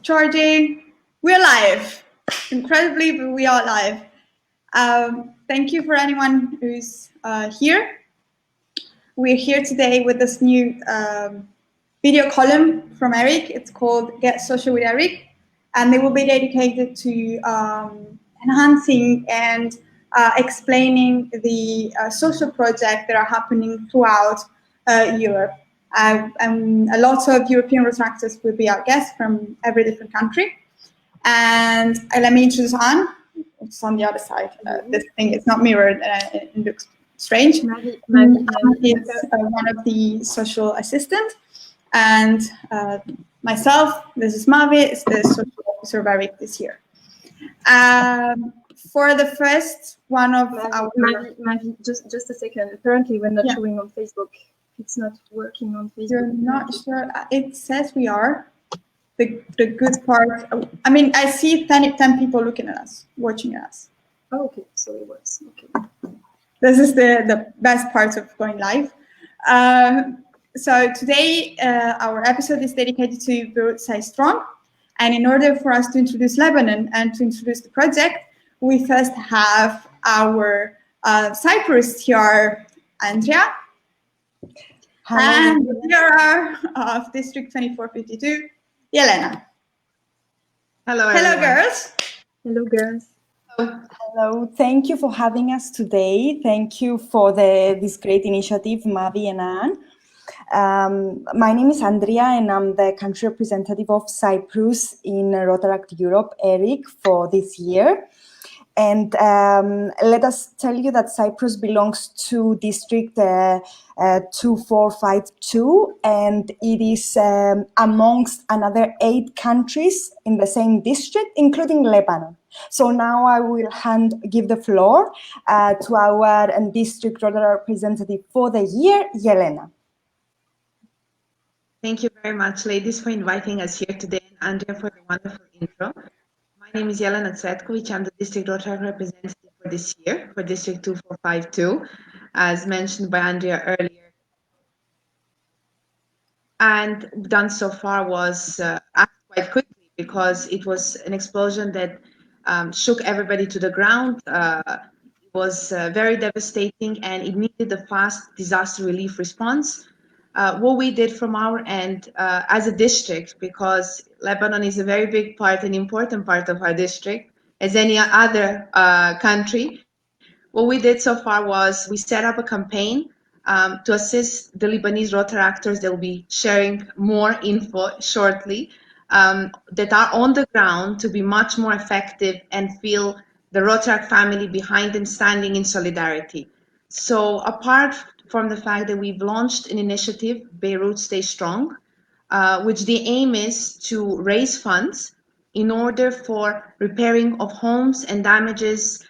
Charging. We're live. Incredibly, but we are live. Thank you for anyone who's here. We're here today with this new video column from Eric. It's called Get Social with Eric, and they will be dedicated to enhancing and explaining the social projects that are happening throughout Europe. And a lot of European Rotaractors will be our guests from every different country. And let me introduce Anne. It's on the other side. This thing is not mirrored. It looks strange. Anne is one of the social assistants. And myself, this is Mavi, is the social officer of Eric this year. For the first one of our... Mavi, just a second. Apparently, we're not showing on Facebook. It's not working on Facebook. You're not sure? It says we are. The good part, I mean, I see 10 people looking at us, watching us. Oh, okay, so it works. Okay. This is the best part of going live. So today, our episode is dedicated to Beirut Say Strong. And in order for us to introduce Lebanon and to introduce the project, we first have our Cyprus here, Andrea. Hello. And the Bureau of District 2452, Yelena. Hello, everyone. Hello, girls. Hello. Thank you for having us today. Thank you for this great initiative, Mavi and Anne. My name is Andrea, and I'm the country representative of Cyprus in Rotaract Europe, Eric, for this year. And let us tell you that Cyprus belongs to District 2452, and it is amongst another 8 countries in the same district, including Lebanon. So now I will give the floor to our district representative for the year, Yelena. Thank you very much, ladies, for inviting us here today, and Andrea for the wonderful intro. My name is Yelena Cvetkovic. I'm the district Rotaract representative for this year, for District 2452, as mentioned by Andrea earlier. And done so far was act quite quickly, because it was an explosion that shook everybody to the ground. It was very devastating, and it needed a fast disaster relief response. What we did from our end as a district, because Lebanon is a very big part, an important part of our district, as any other country. What we did so far was we set up a campaign to assist the Lebanese Rotaractors. They'll be sharing more info shortly that are on the ground to be much more effective and feel the Rotaract family behind them, standing in solidarity. So apart from the fact that we've launched an initiative, Beirut Stay Strong, which the aim is to raise funds in order for repairing of homes and damages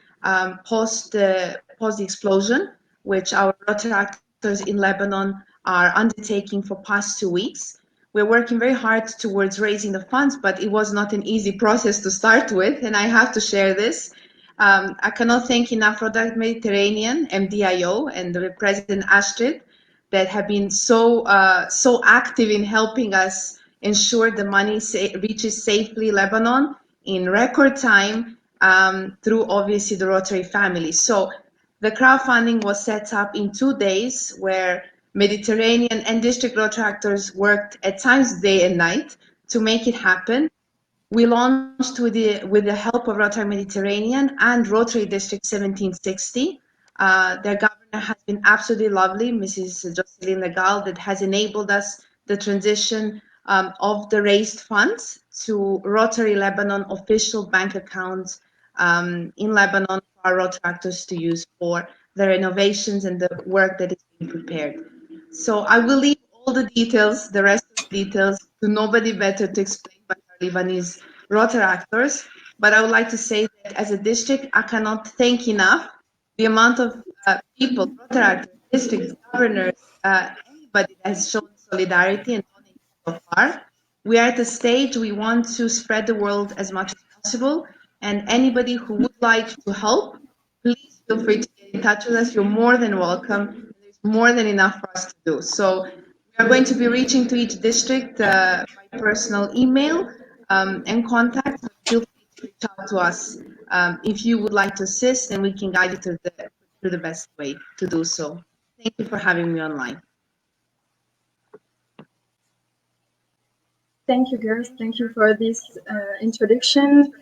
post the explosion, which our Rotaractors in Lebanon are undertaking for past 2 weeks. We're working very hard towards raising the funds, but it was not an easy process to start with, and I have to share this. I cannot thank enough Rotaract Mediterranean, MDIO, and the President Astrid, that have been so active in helping us ensure the money reaches safely Lebanon in record time through obviously the Rotary family. So the crowdfunding was set up in 2 days, where Mediterranean and District Rotaractors worked at times day and night to make it happen. We launched with the help of Rotary Mediterranean and Rotary District 1760. Their governor has been absolutely lovely, Mrs. Jocelyn Legal, that has enabled us the transition of the raised funds to Rotary Lebanon official bank accounts in Lebanon for our Rotaractors to use for the renovations and the work that is being prepared. So I will leave all the details, the rest of the details, to nobody better to explain but our Lebanese Rotaractors. But I would like to say that as a district, I cannot thank enough the amount of people, Rotaractors, districts, governors, anybody that has shown solidarity and donated so far. We are at a stage we want to spread the word as much as possible, and anybody who would like to help, please feel free to get in touch with us. You're more than welcome. There's more than enough for us to do. So we are going to be reaching to each district by personal email and contact. Feel free to reach out to us if you would like to assist, and we can guide you through the best way to do so. Thank you for having me online. Thank you, girls. Thank you for this introduction.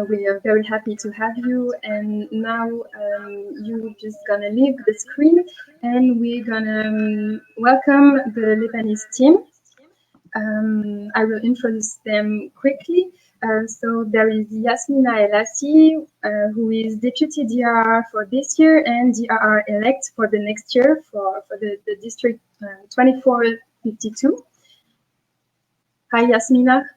We are very happy to have you. And now you're just gonna leave the screen, and we're gonna welcome the Lebanese team. I will introduce them quickly. So there is Yasmina Elassi, who is Deputy DRR for this year and DRR elect for the next year for the District 2452. Hi, Yasmina.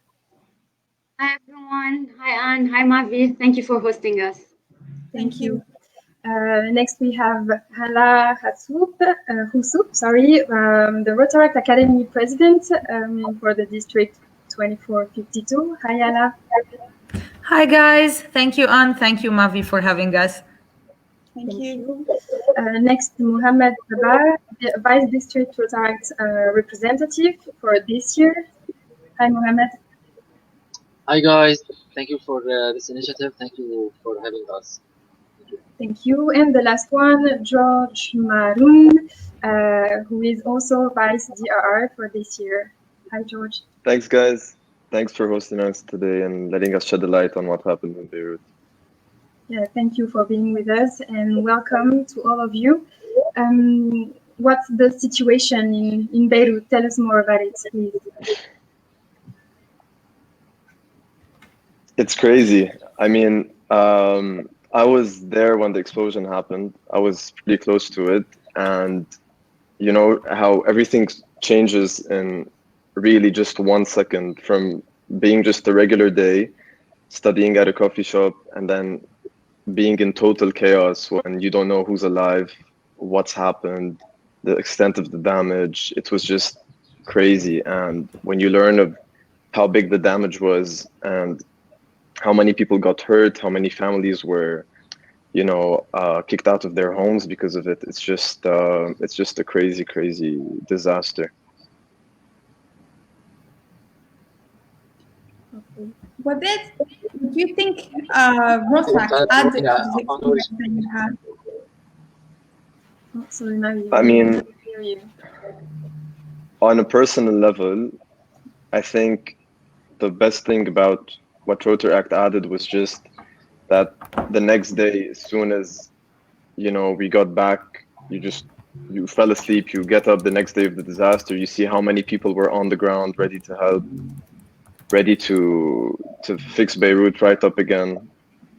Hi, everyone. Hi, Anne. Hi, Mavi. Thank you for hosting us. Thank you. Next, we have Hala Houssoup, the Rotaract Academy President for the District 2452. Hi, Hala. Hi, guys. Thank you, Anne. Thank you, Mavi, for having us. Thank you. Next, Mohammed Sabar, the Vice District Rotaract Representative for this year. Hi, Mohammed. Hi, guys. Thank you for this initiative. Thank you for having us. Thank you. And the last one, George Maroon, who is also Vice DRR for this year. Hi, George. Thanks, guys. Thanks for hosting us today and letting us shed the light on what happened in Beirut. Yeah, thank you for being with us, and welcome to all of you. What's the situation in Beirut? Tell us more about it, please. It's crazy. I mean, I was there when the explosion happened. I was pretty close to it. And you know how everything changes in really just 1 second, from being just a regular day, studying at a coffee shop, and then being in total chaos when you don't know who's alive, what's happened, the extent of the damage. It was just crazy. And when you learn of how big the damage was and how many people got hurt, how many families were, you know, kicked out of their homes because of it, it's just a crazy, crazy disaster. What do you think Rotaract added to the experience that you had? Oh, sorry, Mavi. I mean, Hear you. on a personal level, I think the best thing about what Rotaract added was just that the next day, as soon as, you know, we got back, you fell asleep, you get up the next day of the disaster, you see how many people were on the ground ready to help, ready to fix Beirut right up again.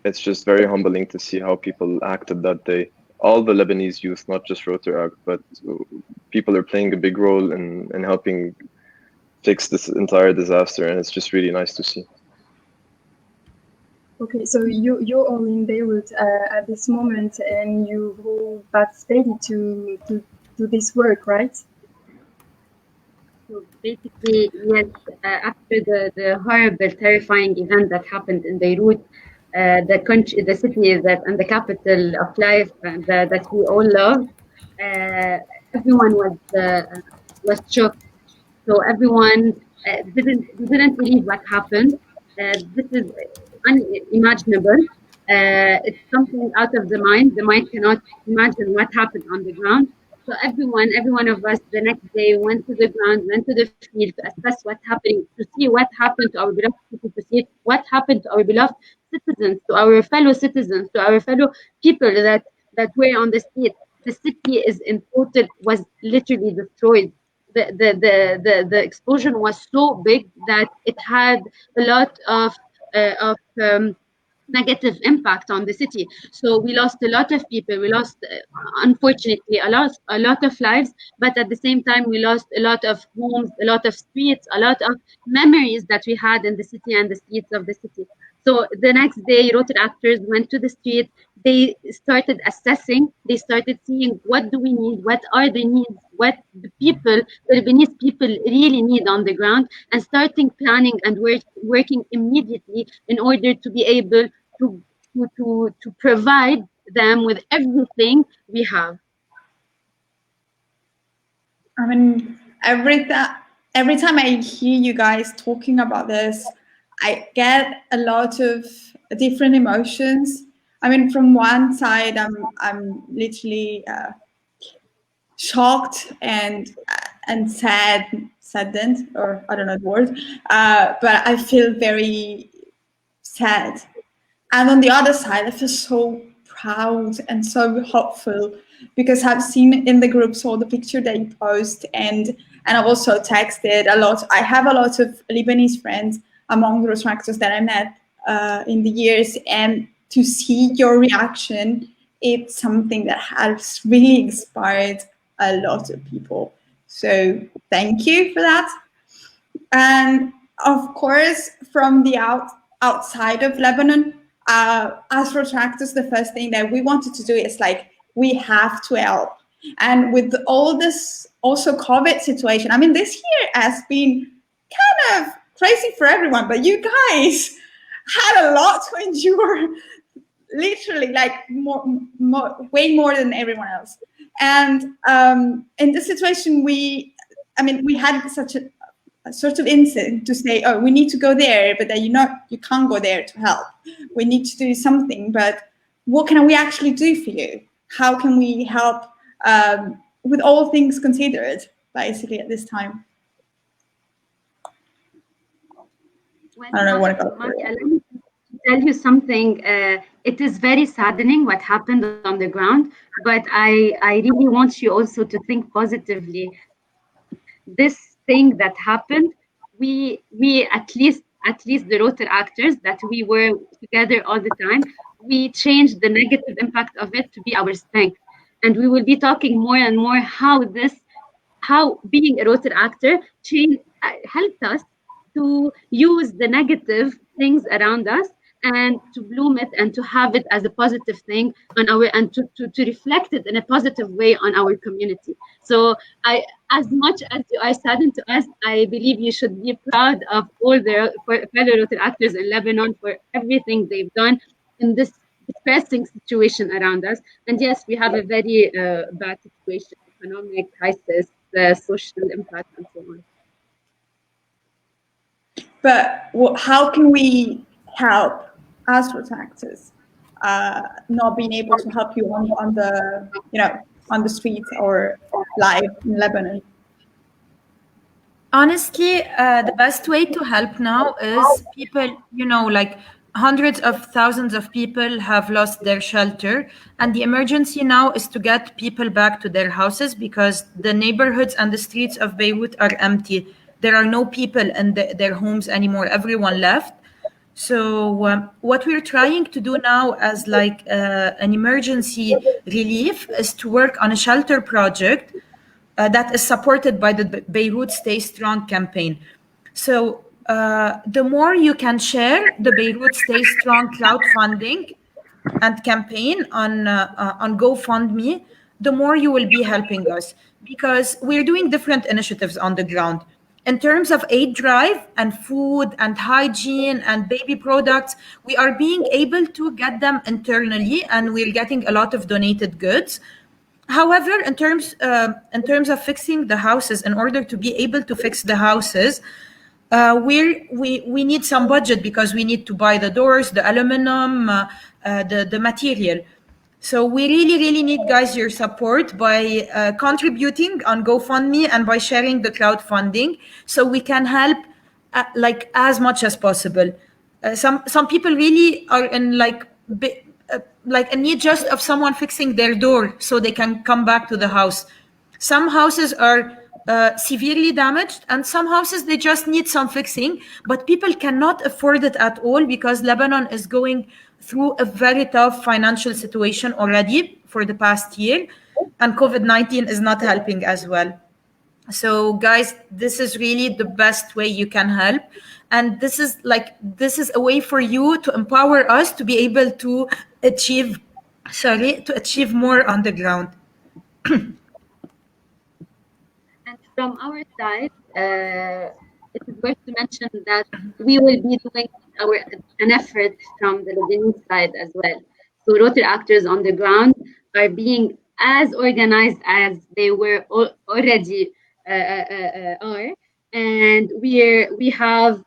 It's just very humbling to see how people acted that day. All the Lebanese youth, not just Rotaract, but people are playing a big role in helping fix this entire disaster, and it's just really nice to see. Okay, so you're all in Beirut at this moment, and you all participated to do this work, right? So basically, yes, after the horrible, terrifying event that happened in Beirut, the country, the city and the capital of life that we all love, everyone was shocked. So everyone didn't believe what happened. This is unimaginable. It's something out of the mind. The mind cannot imagine what happened on the ground. So every one of us the next day went to the ground, went to the field to assess what's happening, to see what happened to our beloved people, to see what happened to our beloved citizens, to our fellow citizens, to our fellow people that were on the street. The city was literally destroyed. The explosion was so big that it had a lot of negative impact on the city. So we lost a lot of people. We lost, unfortunately, a lot of lives. But at the same time, we lost a lot of homes, a lot of streets, a lot of memories that we had in the city and the streets of the city. So the next day, Rotaractors went to the street. They started assessing. They started seeing what do we need, what are the needs, what the Lebanese people really need on the ground, and starting planning and working immediately in order to be able to provide them with everything we have. I mean, every time I hear you guys talking about this, I get a lot of different emotions. I mean, from one side, I'm literally shocked and saddened, or I don't know the word, but I feel very sad. And on the other side, I feel so proud and so hopeful because I've seen in the groups all the picture that you post, and I've also texted a lot. I have a lot of Lebanese friends among the Rotaractors that I met in the years, and to see your reaction, it's something that has really inspired a lot of people. So thank you for that. And of course, from the outside of Lebanon, as Rotaractors, the first thing that we wanted to do is like, we have to help. And with all this also COVID situation, I mean, this year has been kind of crazy for everyone, but you guys had a lot to endure, literally, like way more than everyone else. And in this situation, we had such a sort of instinct to say, oh, we need to go there, but then you can't go there to help. We need to do something, but what can we actually do for you? How can we help with all things considered, basically, at this time? Well, I don't know what about allow me to tell you something. It is very saddening what happened on the ground, but I really want you also to think positively. This thing that happened, we at least the Rotaractors that we were together all the time, we changed the negative impact of it to be our strength. And we will be talking more and more how being a Rotaractor helped us to use the negative things around us and to bloom it and to have it as a positive thing on our, and to reflect it in a positive way on our community. So as much as you are saddened to us, I believe you should be proud of all the fellow Rotaractors in Lebanon for everything they've done in this depressing situation around us. And yes, we have a very bad situation, economic crisis, social impact, and so on. But how can we help as Rotaractors, not being able to help you on the streets or live in Lebanon? Honestly, the best way to help now is people, like hundreds of thousands of people have lost their shelter. And the emergency now is to get people back to their houses because the neighborhoods and the streets of Beirut are empty. There are no people in their homes anymore. Everyone left. So what we're trying to do now as like an emergency relief is to work on a shelter project that is supported by the Beirut Stay Strong campaign. So the more you can share the Beirut Stay Strong crowdfunding and campaign on GoFundMe, the more you will be helping us, because we're doing different initiatives on the ground. In terms of aid drive and food and hygiene and baby products, we are being able to get them internally, and we're getting a lot of donated goods. However, in terms of fixing the houses, in order to be able to fix the houses, we need some budget because we need to buy the doors, the aluminum, the material. So we really need, guys, your support by contributing on GoFundMe and by sharing the crowdfunding, so we can help like as much as possible. Some people really are in like a need just of someone fixing their door so they can come back to the house. Some houses are severely damaged, and some houses, they just need some fixing, but people cannot afford it at all because Lebanon is going through a very tough financial situation already for the past year, and COVID-19 is not helping as well. So guys, this is really the best way you can help, and this is a way for you to empower us to be able to achieve more on the ground. And from our side, it is worth to mention that we will be doing an effort from the Lebanese side as well. So Rotaractors on the ground are being as organized as they were already are, and we have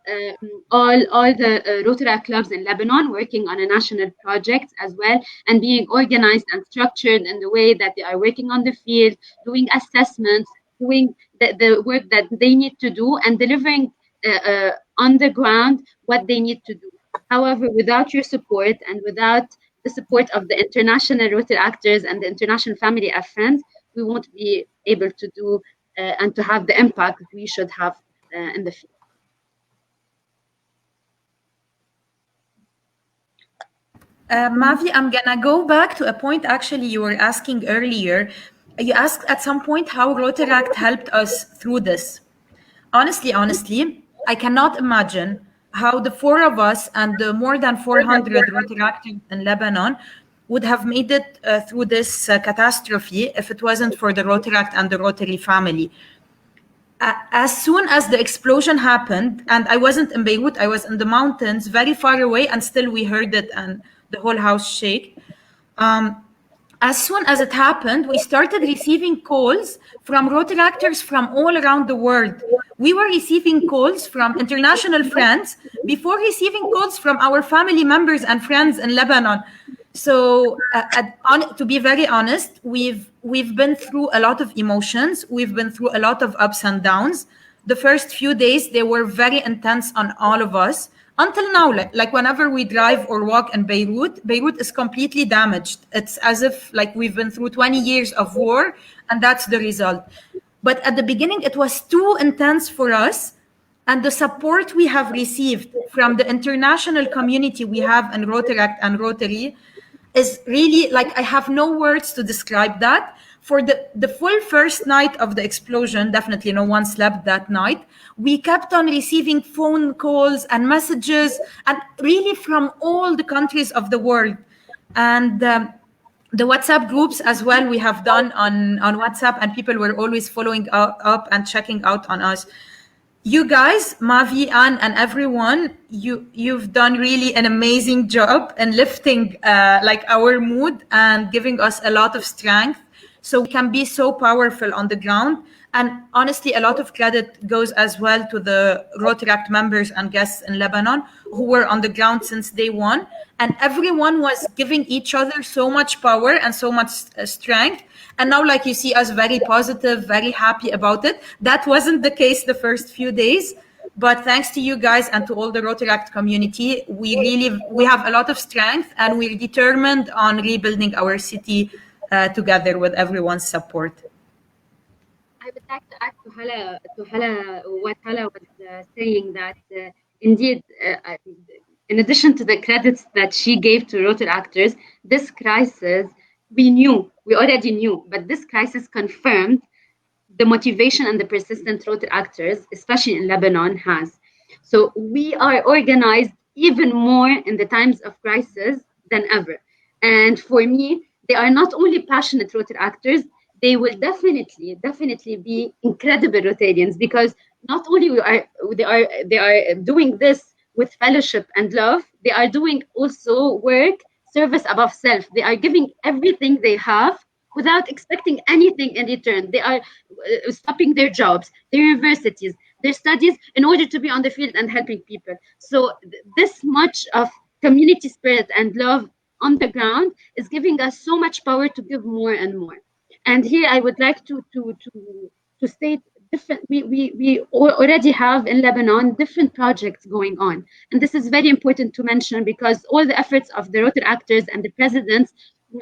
all the Rotaract clubs in Lebanon working on a national project as well, and being organized and structured in the way that they are working on the field, doing assessments, doing the work that they need to do, and delivering on the ground what they need to do. However, without your support and without the support of the international Rotary actors and the international family of friends, we won't be able to do and to have the impact we should have in the field. Mavi, I'm gonna go back to a point actually you were asking earlier. You asked at some point how Rotaract helped us through this. Honestly, I cannot imagine how the four of us and the more than 400 Rotaractors in Lebanon would have made it through this catastrophe if it wasn't for the Rotaract and the Rotary family. As soon as the explosion happened, and I wasn't in Beirut, I was in the mountains very far away, and still we heard it and the whole house shake. As soon as it happened, we started receiving calls from Rotaractors from all around the world. We were receiving calls from international friends before receiving calls from our family members and friends in Lebanon. So to be very honest, we've been through a lot of emotions. We've been through a lot of ups and downs. The first few days, they were very intense on all of us. Until now, like whenever we drive or walk in Beirut is completely damaged. It's as if like we've been through 20 years of war, and that's the result. But at the beginning, it was too intense for us. And the support we have received from the international community we have in Rotaract and Rotary is really like, I have no words to describe that. For the full first night of the explosion, definitely no one slept that night. We kept on receiving phone calls and messages, and really from all the countries of the world. And the WhatsApp groups as well, we have done on WhatsApp, and people were always following up and checking out on us. You guys, Mavi, Anne, and everyone, you've done really an amazing job in lifting like our mood and giving us a lot of strength, so we can be so powerful on the ground. And honestly, a lot of credit goes as well to the Rotaract members and guests in Lebanon who were on the ground since day one. And everyone was giving each other so much power and so much strength. And now, like, you see us very positive, very happy about it. That wasn't the case the first few days. But thanks to you guys and to all the Rotaract community, we have a lot of strength, and we're determined on rebuilding our city together with everyone's support. I would like to add to Hala what Hala was saying, that indeed, in addition to the credits that she gave to Rotaractors, this crisis, we already knew, but this crisis confirmed the motivation and the persistent Rotaractors, especially in Lebanon, has. So we are organized even more in the times of crisis than ever. And for me, they are not only passionate Rotaractors, they will definitely be incredible Rotarians, because not only they are doing this with fellowship and love, they are doing also work, service above self. They are giving everything they have without expecting anything in return. They are stopping their jobs, their universities, their studies in order to be on the field and helping people. So this much of community spirit and love on the ground is giving us so much power to give more and more. And here I would like to state different. We already have in Lebanon different projects going on, and this is very important to mention, because all the efforts of the Rotaractors and the presidents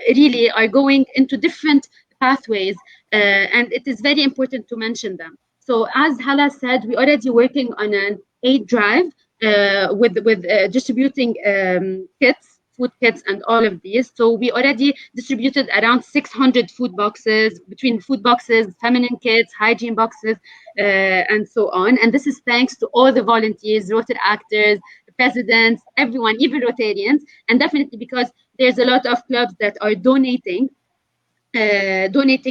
really are going into different pathways, and it is very important to mention them. So as Hala said, we're already working on an aid drive with distributing kits, food kits, and all of these. So we already distributed around 600 food boxes, between food boxes, feminine kits, hygiene boxes, and so on. And this is thanks to all the volunteers, Rotaractors, the presidents, everyone, even Rotarians, and definitely because there's a lot of clubs that are donating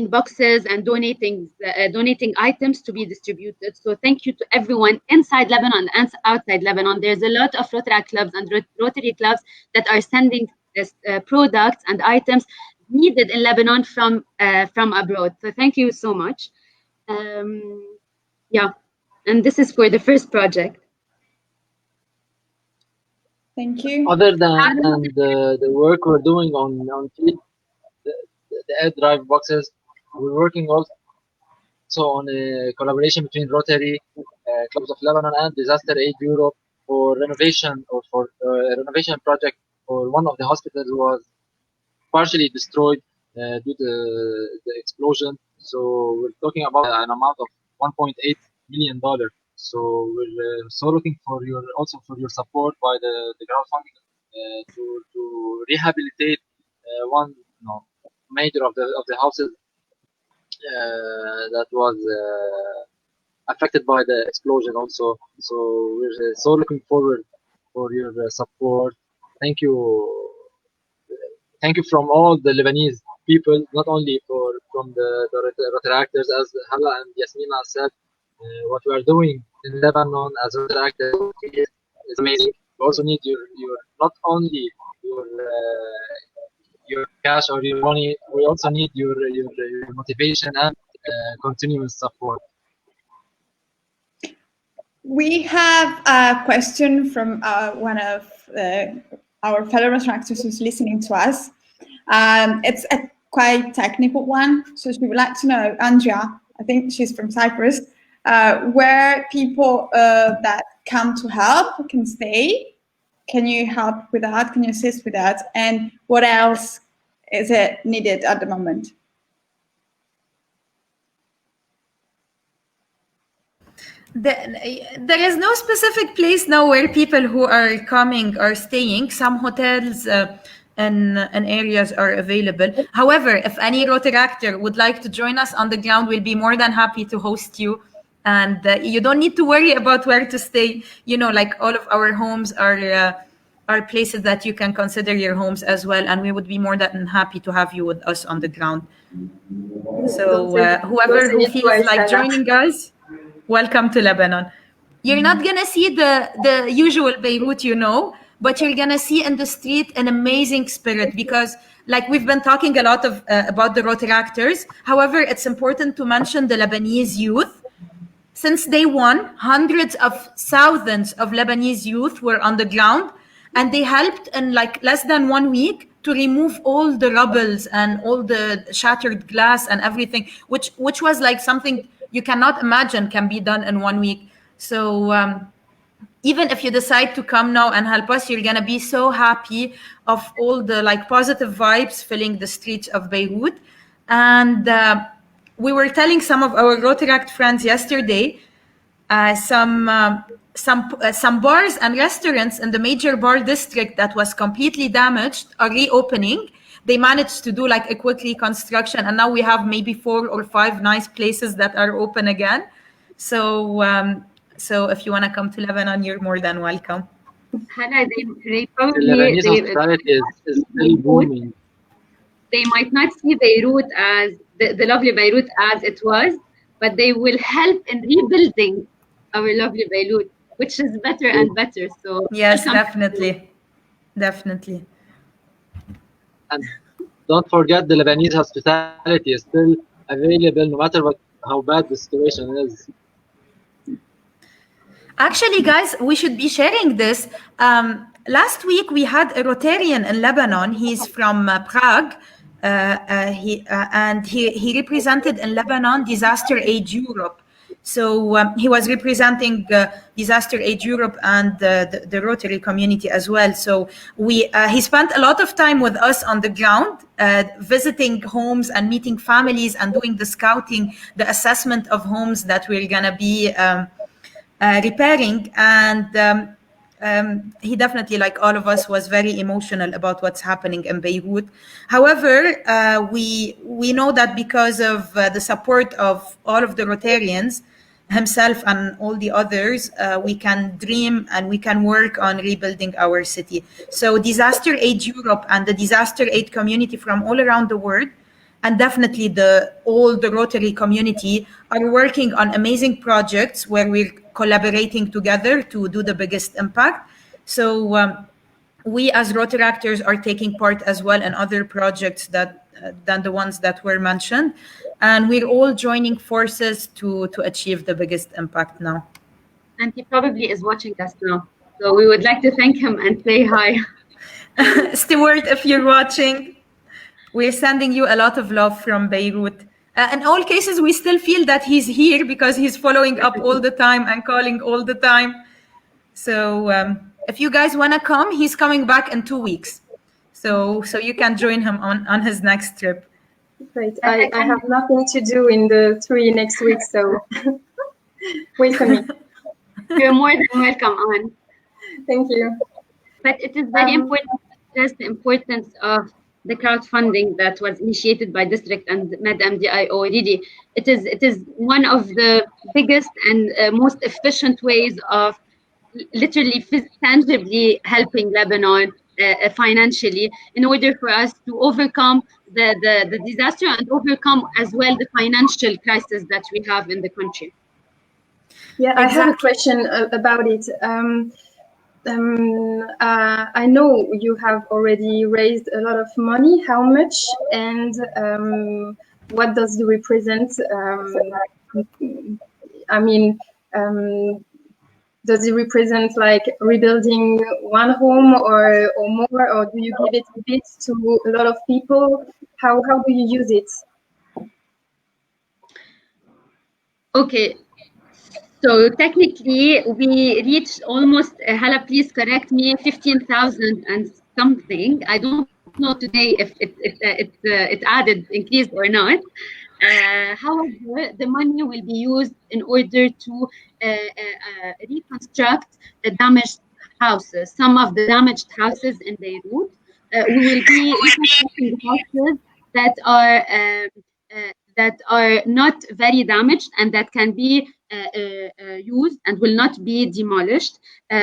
boxes and donating items to be distributed. So thank you to everyone inside Lebanon and outside Lebanon. There's a lot of Rotaract clubs and Rotary clubs that are sending products and items needed in Lebanon from abroad. So thank you so much. And this is for the first project. Thank you. Other than the work we're doing on field, the air drive boxes, we're working also on a collaboration between Rotary, Clubs of Lebanon, and Disaster Aid Europe for renovation or for a renovation project for one of the hospitals was partially destroyed due to the explosion. So we're talking about an amount of $1.8 million. So we're so looking for your support by the crowdfunding to rehabilitate one major of the houses that was affected by the explosion also. So we're so looking forward for your support. Thank you from all the Lebanese people, not only from the Rotaractors, as Hala and Yasmina said. What we are doing in Lebanon as Rotaractors is amazing. We also need your not only your cash or your money. We also need your motivation and continuous support. We have a question from one of our fellow Rotaractors who's listening to us. It's a quite technical one, so she would like to know, Andrea, I think she's from Cyprus, where people that come to help can stay. Can you help with that? Can you assist with that? And what else is it needed at the moment? There is no specific place now where people who are coming are staying. Some hotels and areas are available. However, if any Rotaractor would like to join us on the ground, we'll be more than happy to host you. And you don't need to worry about where to stay. You know, like all of our homes are places that you can consider your homes as well. And we would be more than happy to have you with us on the ground. So whoever who feels like joining us, welcome to Lebanon. You're not going to see the usual Beirut, but you're going to see in the street an amazing spirit because like we've been talking a lot about the Rotaractors. However, it's important to mention the Lebanese youth. Since day one, hundreds of thousands of Lebanese youth were on the ground and they helped in like less than 1 week to remove all the rubbles and all the shattered glass and everything, which was like something you cannot imagine can be done in 1 week. So even if you decide to come now and help us, you're going to be so happy of all the like positive vibes filling the streets of Beirut. And we were telling some of our Rotaract friends yesterday, some bars and restaurants in the major bar district that was completely damaged are reopening. They managed to do like a quick reconstruction, and now we have maybe 4 or 5 nice places that are open again. So if you want to come to Lebanon, you're more than welcome. Hala, they probably, the Lebanese hospitality is still booming. They might not see Beirut as the lovely Beirut as it was, but they will help in rebuilding our lovely Beirut, which is better and better. So yes, definitely. And don't forget, the Lebanese hospitality is still available no matter how bad the situation is. Actually, guys, we should be sharing this. Last week, we had a Rotarian in Lebanon. He's from Prague. He represented in Lebanon Disaster Aid Europe. So he was representing Disaster Aid Europe and the Rotary community as well. So he spent a lot of time with us on the ground, visiting homes and meeting families and doing the scouting, the assessment of homes that we're going to be repairing. And he definitely, like all of us, was very emotional about what's happening in Beirut. However, we know that because of the support of all of the Rotarians, himself and all the others, we can dream and we can work on rebuilding our city. So Disaster Aid Europe and the Disaster Aid community from all around the world, and definitely all the Rotary community, are working on amazing projects where we're collaborating together to do the biggest impact. So we as Rotaractors are taking part as well in other projects than the ones that were mentioned. And we're all joining forces to achieve the biggest impact now. and he probably is watching us now. So we would like to thank him and say hi. Stuart, if you're watching, we're sending you a lot of love from Beirut. In all cases, we still feel that he's here because he's following up all the time and calling all the time. So if you guys want to come, he's coming back in 2 weeks. So you can join him on his next trip. Great. I have nothing to do in the 3 next week, so welcome me. You're more than welcome on. Thank you. But it is very important to stress the importance of the crowdfunding that was initiated by District and MedMDIO. Really, it is one of the biggest and most efficient ways of literally tangibly helping Lebanon financially in order for us to overcome the disaster and overcome as well the financial crisis that we have in the country. Yeah, I have a question about it. I know you have already raised a lot of money. How much, and what does it represent? Does it represent like rebuilding one home or more, or do you give it a bit to a lot of people? How do you use it? Okay. So technically, we reached almost, Hala, please correct me, 15,000 and something. I don't know today if it added, increased or not. However, the money will be used in order to reconstruct the damaged houses, some of the damaged houses in Beirut. We will be reconstructing the houses that are not very damaged and that can be used and will not be demolished.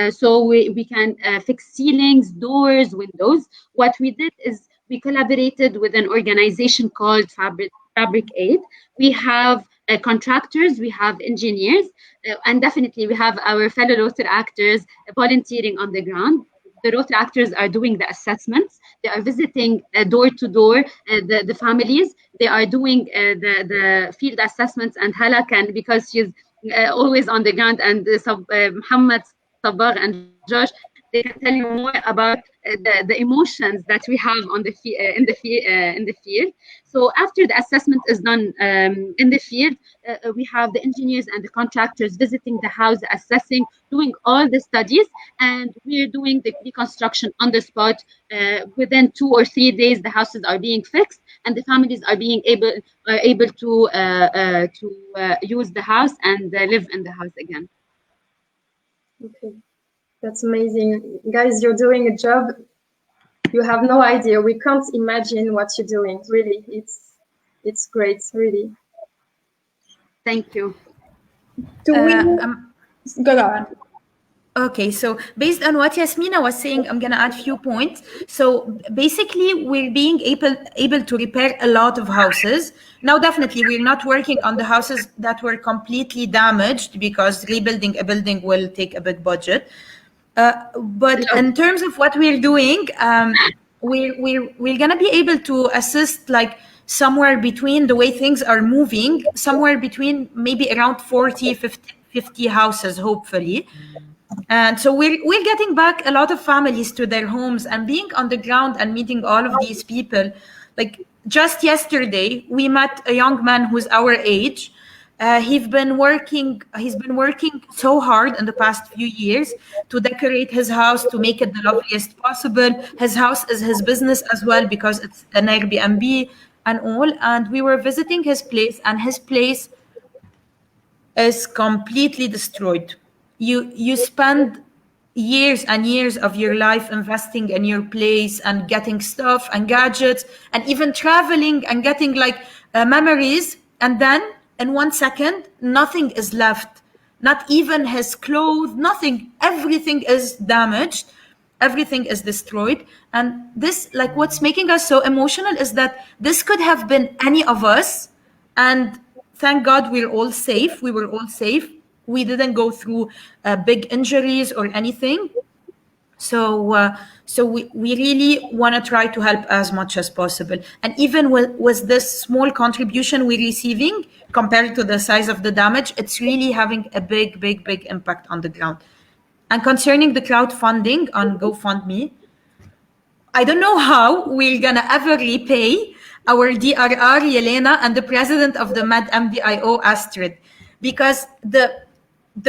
So we can fix ceilings, doors, windows. What we did is we collaborated with an organization called Fabric Aid. We have contractors, we have engineers, and definitely we have our fellow Rotaractors volunteering on the ground. The Rotaractors are doing the assessments. They are visiting door to door the families. They are doing the field assessments, and Hala can, because she's always on the ground, and Muhammad, Sabah, and Josh, they can tell you more about the emotions that we have on the in the field. So after the assessment is done in the field, we have the engineers and the contractors visiting the house, assessing, doing all the studies, and we're doing the reconstruction on the spot. Within 2 or 3 days, the houses are being fixed, and the families are being able to use the house and live in the house again. Okay. That's amazing. Guys, you're doing a job. You have no idea. We can't imagine what you're doing. Really, it's great, really. Thank you. Go on. Okay, so based on what Yasmina was saying, I'm going to add a few points. So basically, we're being able to repair a lot of houses. Now, definitely, we're not working on the houses that were completely damaged because rebuilding a building will take a big budget. But in terms of what we're doing, we're going to be able to assist like somewhere between the way things are moving, somewhere between maybe around 40, 50 houses, hopefully. And so we're getting back a lot of families to their homes and being on the ground and meeting all of these people. Like just yesterday, we met a young man who's our age. He's been working so hard in the past few years to decorate his house, to make it the loveliest possible. His house is his business as well because it's an Airbnb and all. And we were visiting his place, and his place is completely destroyed. You spend years and years of your life investing in your place and getting stuff and gadgets and even traveling and getting like memories, and then in 1 second nothing is left, not even his clothes, nothing. Everything is damaged, everything is destroyed. And this, like, what's making us so emotional is that this could have been any of us, and thank God we were all safe. We didn't go through big injuries or anything. So we really want to try to help as much as possible. And even with this small contribution we're receiving, compared to the size of the damage, it's really having a big, big, big impact on the ground. And concerning the crowdfunding on GoFundMe, I don't know how we're gonna ever repay our DRR Yelena and the president of the MedMDIO Astrid, because the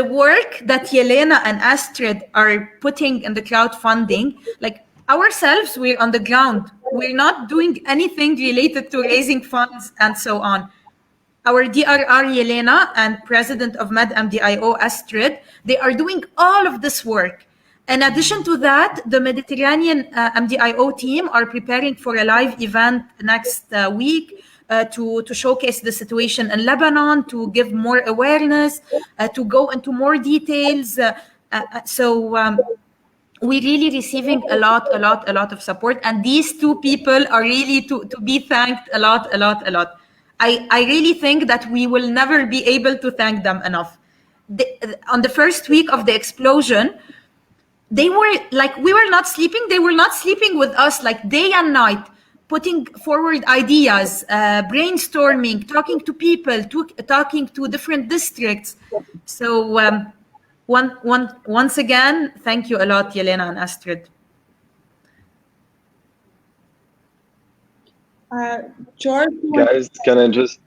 work that Yelena and Astrid are putting in the crowdfunding, like ourselves, we're on the ground. We're not doing anything related to raising funds and so on. Our DRR Yelena and president of MedMDIO Astrid, they are doing all of this work. In addition to that, the Mediterranean MDIO team are preparing for a live event next week to showcase the situation in Lebanon, to give more awareness, to go into more details. We're really receiving a lot of support. And these two people are really to be thanked a lot. I really think that we will never be able to thank them enough. On the first week of the explosion, they were like, we were not sleeping. They were not sleeping with us, like day and night, putting forward ideas, brainstorming, talking to people, talking to different districts. So once again, thank you a lot, Yelena and Astrid. George? Guys, can I just...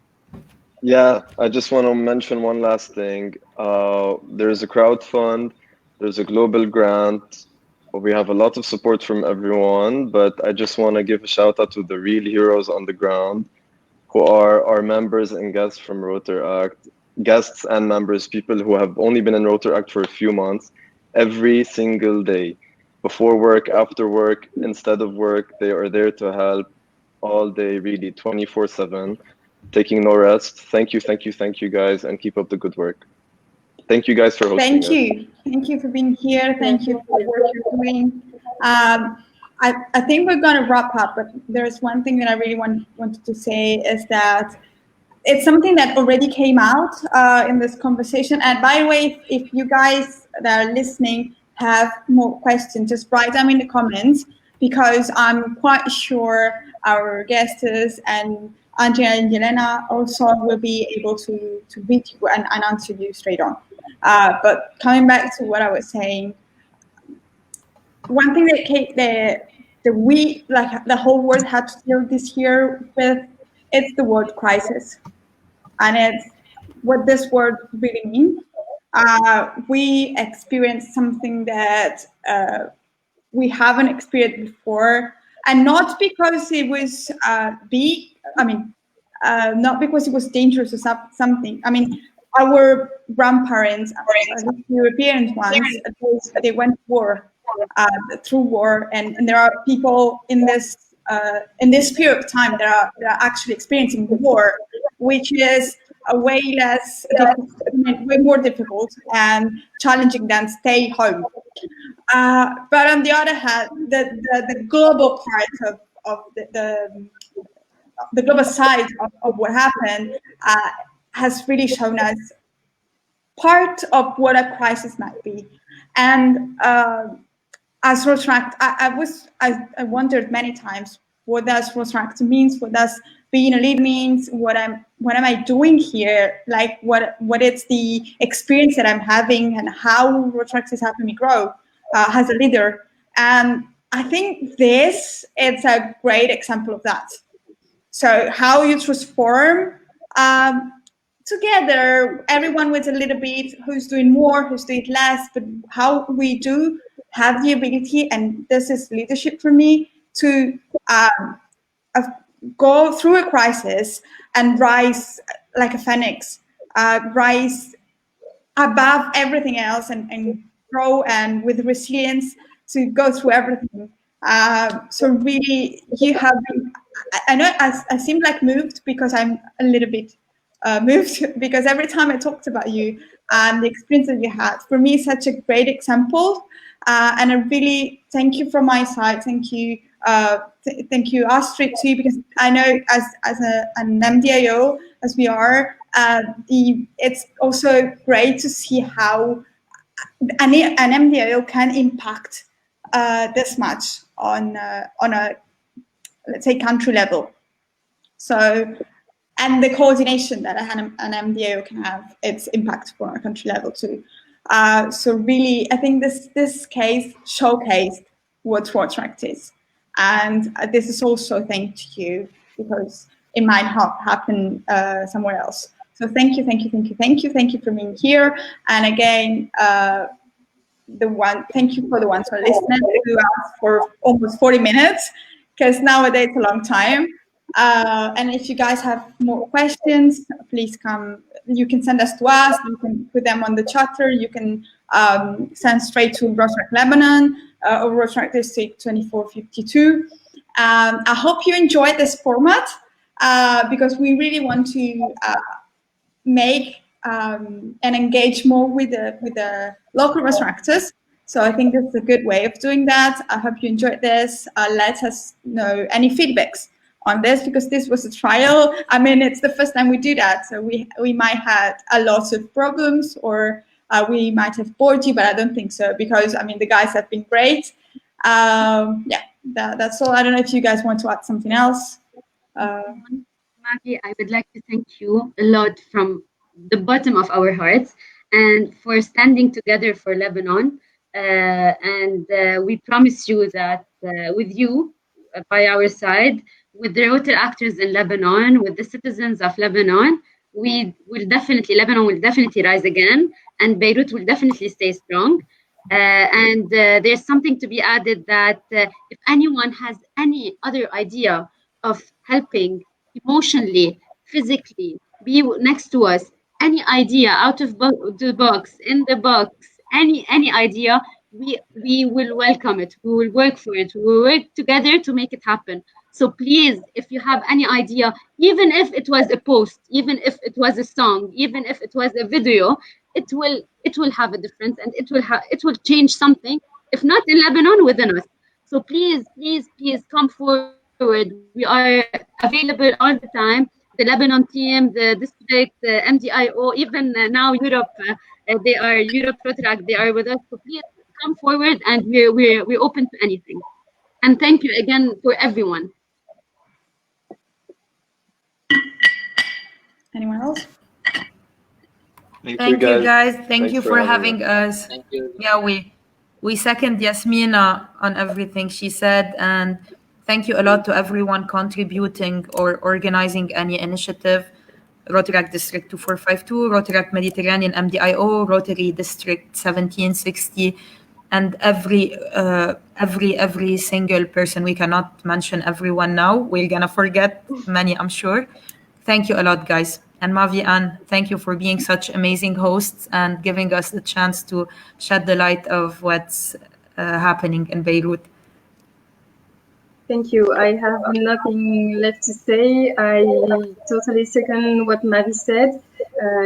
Yeah, I just want to mention one last thing. There's a crowdfund, there's a global grant. We have a lot of support from everyone, but I just want to give a shout out to the real heroes on the ground, who are our members and guests from Rotaract, guests and members, people who have only been in Rotaract for a few months, every single day, before work, after work, instead of work. They are there to help all day, really, 24/7, taking no rest. Thank you guys, and keep up the good work. Thank you guys for hosting us. Thank you for being here. Thank you for what you're doing. I think we're going to wrap up, but there's one thing that I really wanted to say, is that it's something that already came out in this conversation. And by the way, if you guys that are listening have more questions, just write them in the comments, because I'm quite sure our guests and Andrea and Yelena also will be able to read you and answer you straight on. But coming back to what I was saying, one thing that the whole world had to deal this year with, it's the word crisis, and it's what this word really means. We experienced something that we haven't experienced before, and not because it was big. I mean, not because it was dangerous or something. I mean, our grandparents, the European ones, they went through war, and there are people in this period of time that are actually experiencing the war, which is a way more difficult and challenging than stay home. But on the other hand, the global part of the global side of what happened has really shown us part of what a crisis might be. And as Rotaract, I wondered many times, what does Rotaract means? What does being a leader means? What am I doing here? Like what is the experience that I'm having, and how Rotaract is helping me grow as a leader? And I think this is a great example of that. So how you transform together, everyone with a little bit, who's doing more, who's doing less, but how we do have the ability, and this is leadership for me, to go through a crisis and rise like a phoenix, rise above everything else, and grow, and with resilience to go through everything. So really, you have been, I know I seem like moved, because I'm a little bit moved, because every time I talked about you and the experience that you had, for me, such a great example. And I really thank you from my side. Thank you, Astrid, too, because I know as an MDIO, as we are, it's also great to see how an MDIO can impact this much on a, let's say, country level. So, and the coordination that an MDAO can have, its impact on a country level too. So really, I think this case showcased what Rotaract is. And this is also thanks to you, because it might happen somewhere else. So thank you for being here. And again, thank you for the ones who are listening to us for almost 40 minutes, because nowadays it's a long time. And if you guys have more questions, please come. You can send us to us. You can put them on the chatter. You can send straight to Rotaract Lebanon or Rotaract District 2452. I hope you enjoyed this format because we really want to make and engage more with the local Rotaractors. So I think that's a good way of doing that. I hope you enjoyed this. Let us know any feedbacks on this, because this was a trial. I mean, it's the first time we do that, so we might have a lot of problems, or we might have bored you, but I don't think so, because I mean the guys have been great. Yeah, that's all. I don't know if you guys want to add something else. Maggie, I would like to thank you a lot from the bottom of our hearts, and for standing together for Lebanon. We promise you that with you by our side, with the Rotaractors in Lebanon, with the citizens of Lebanon, Lebanon will definitely rise again, and Beirut will definitely stay strong. There's something to be added that if anyone has any other idea of helping emotionally, physically, be next to us, any idea out of the box, in the box, any idea, we will welcome it. We will work for it. We will work together to make it happen. So please, if you have any idea, even if it was a post, even if it was a song, even if it was a video, it will have a difference, and it will change something, if not in Lebanon, within us. So please come forward. We are available all the time. The Lebanon team, the district, the MDIO, even now Europe, they are Europe Rotaract, they are with us. So please come forward, and we're open to anything. And thank you again for everyone. Anyone else? Thank you guys. Thank Thanks you for having us. Thank you. Yeah, we second Yasmina on everything she said, and thank you a lot to everyone contributing or organizing any initiative. Rotaract District 2452, Rotaract Mediterranean MDIO, Rotary District 1760, and every single person. We cannot mention everyone now. We're gonna forget many, I'm sure. Thank you a lot, guys. And Mavi Ann, thank you for being such amazing hosts and giving us the chance to shed the light of what's happening in Beirut. Thank you. I have nothing left to say. I totally second what Mavi said.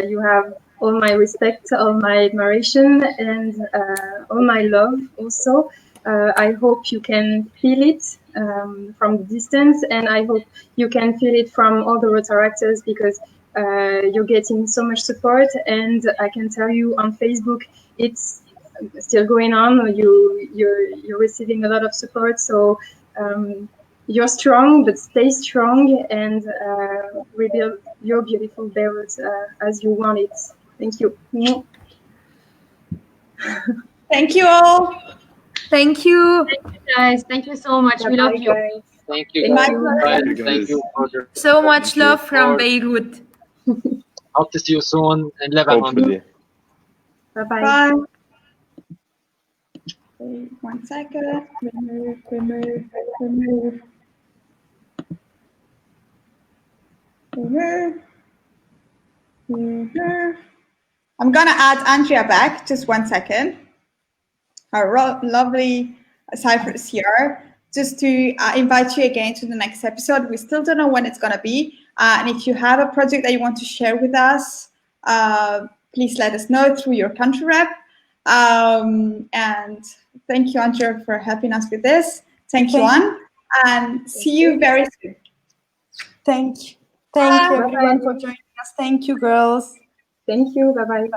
You have all my respect, all my admiration, and all my love also. I hope you can feel it from the distance, and I hope you can feel it from all the Rotaractors, because you're getting so much support. And I can tell you on Facebook, it's still going on. You're receiving a lot of support. So you're strong, but stay strong, and rebuild your beautiful Beirut as you want it. Thank you. Thank you all. Thank you. Thank you, guys. Thank you so much. We love you. Guys. Thank you. Thank you. Thank you for the So much love from Beirut. Hope to see you soon in Lebanon. Hopefully. Bye-bye. Bye. Wait 1 second. Remove. I'm gonna add Andrea back. Just 1 second. Our lovely Cyprus here. Just to invite you again to the next episode. We still don't know when it's gonna be. And if you have a project that you want to share with us, please let us know through your country rep. And thank you, Andrea, for helping us with this. Thank you, Anne. And see you very soon. Thank you everyone for joining us. Thank you, girls. Thank you. Bye-bye.